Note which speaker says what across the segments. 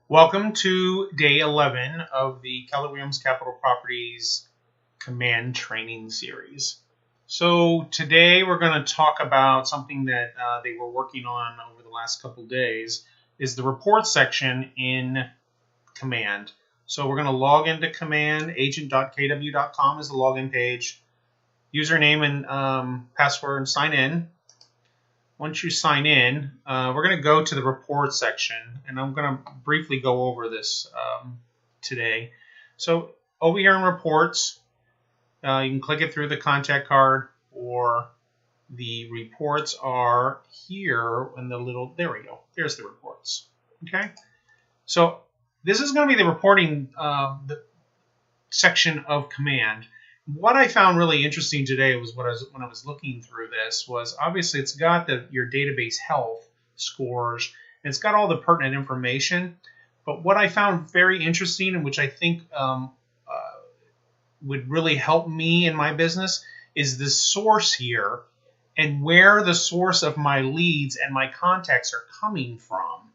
Speaker 1: Welcome to day 11 of the Keller Williams Capital Properties Command Training Series. So today we're going to talk about something that they were working on over the last couple days, is the report section in Command. So we're going to log into Command. Agent.kw.com is the login page. Username and password, and sign in. Once you sign in, we're going to go to the report section, and I'm going to briefly go over this today. So over here in reports, you can click it through the contact card, or the reports are here in the little, there we go, there's the reports. Okay, so this is going to be the reporting the section of Command. What I found really interesting today was when I was looking through this was, obviously it's got your database health scores, and it's got all the pertinent information. But what I found very interesting, and which I think would really help me in my business, is the source here and where the source of my leads and my contacts are coming from.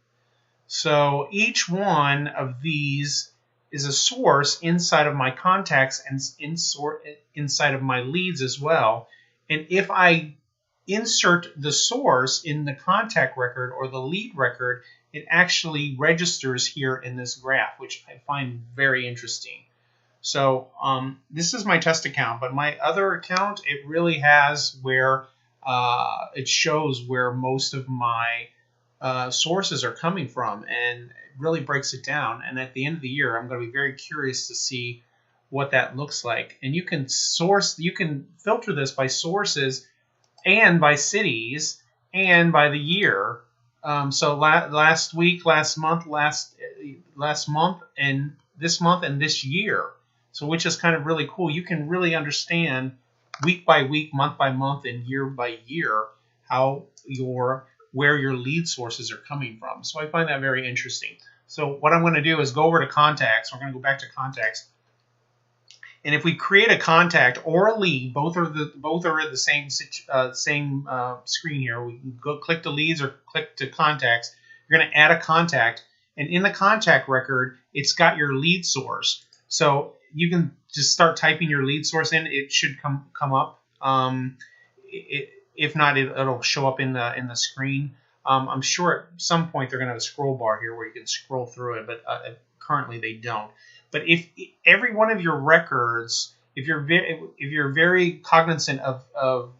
Speaker 1: So each one of these is a source inside of my contacts and inside of my leads as well. And if I insert the source in the contact record or the lead record, it actually registers here in this graph, which I find very interesting. So this is my test account, but my other account, it really has where it shows where most of my sources are coming from, and it really breaks it down. And at the end of the year, I'm going to be very curious to see what that looks like. And you can filter this by sources and by cities and by the year. So last week, last month, and this month and this year. So which is kind of really cool. You can really understand week by week, month by month, and year by year how where your lead sources are coming from. So I find that very interesting. So what I'm going to do is go over to contacts. We're going to go back to contacts. And if we create a contact or a lead, both are at the same screen here. We can go click to leads or click to contacts. You're going to add a contact, and in the contact record, it's got your lead source. So you can just start typing your lead source in. It should come up. If not, it'll show up in the screen. I'm sure at some point they're going to have a scroll bar here where you can scroll through it, but currently they don't. But if every one of your records, if you're very cognizant of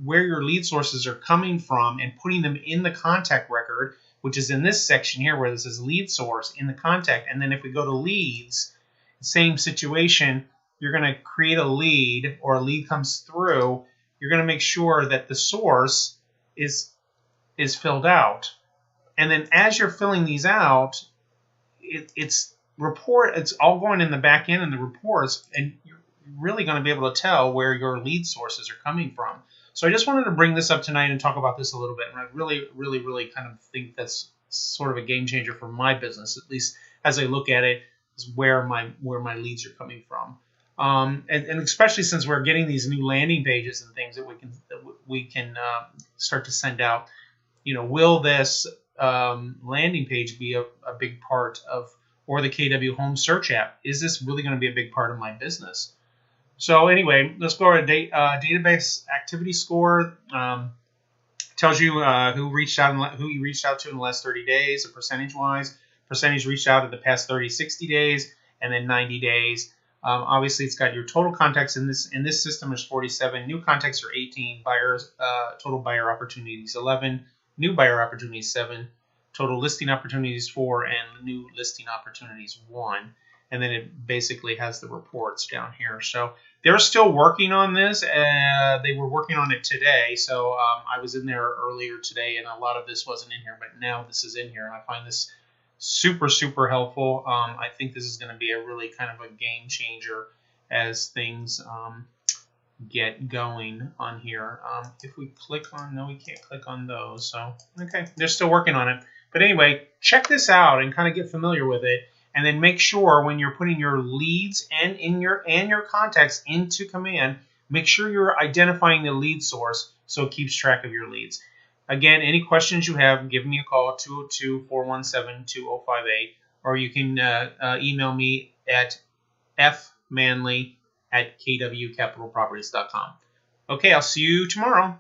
Speaker 1: where your lead sources are coming from and putting them in the contact record, which is in this section here where this is lead source in the contact, and then if we go to leads, same situation, you're going to create a lead, or a lead comes through. You're going to make sure that the source is filled out. And then as you're filling these out, it's all going in the back end in the reports, and you're really going to be able to tell where your lead sources are coming from. So I just wanted to bring this up tonight and talk about this a little bit. And I really, really, really kind of think that's sort of a game changer for my business, at least as I look at it, is where my leads are coming from. And especially since we're getting these new landing pages and things that we can start to send out, will this landing page be a big part of, or the KW Home Search app? Is this really going to be a big part of my business? So anyway, let's go to database activity score. Tells you who you reached out to in the last 30 days, percentage reached out in the past 30, 60 days, and then 90 days. Obviously, it's got your total contacts in this system is 47. New contacts are 18. Buyers, total buyer opportunities 11. New buyer opportunities 7. Total listing opportunities 4, and new listing opportunities 1. And then it basically has the reports down here. So they're still working on this. They were working on it today. So I was in there earlier today, and a lot of this wasn't in here, but now this is in here, and I find this super, super helpful. I think this is going to be a really kind of a game changer as things get going on here. If we click on, no, we can't click on those. So, okay, they're still working on it. But anyway, check this out and kind of get familiar with it. And then make sure when you're putting your leads and your contacts into Command, make sure you're identifying the lead source so it keeps track of your leads. Again, any questions you have, give me a call, 202-417-2058, or you can email me at fmanley@kwcapitalproperties.com. Okay, I'll see you tomorrow.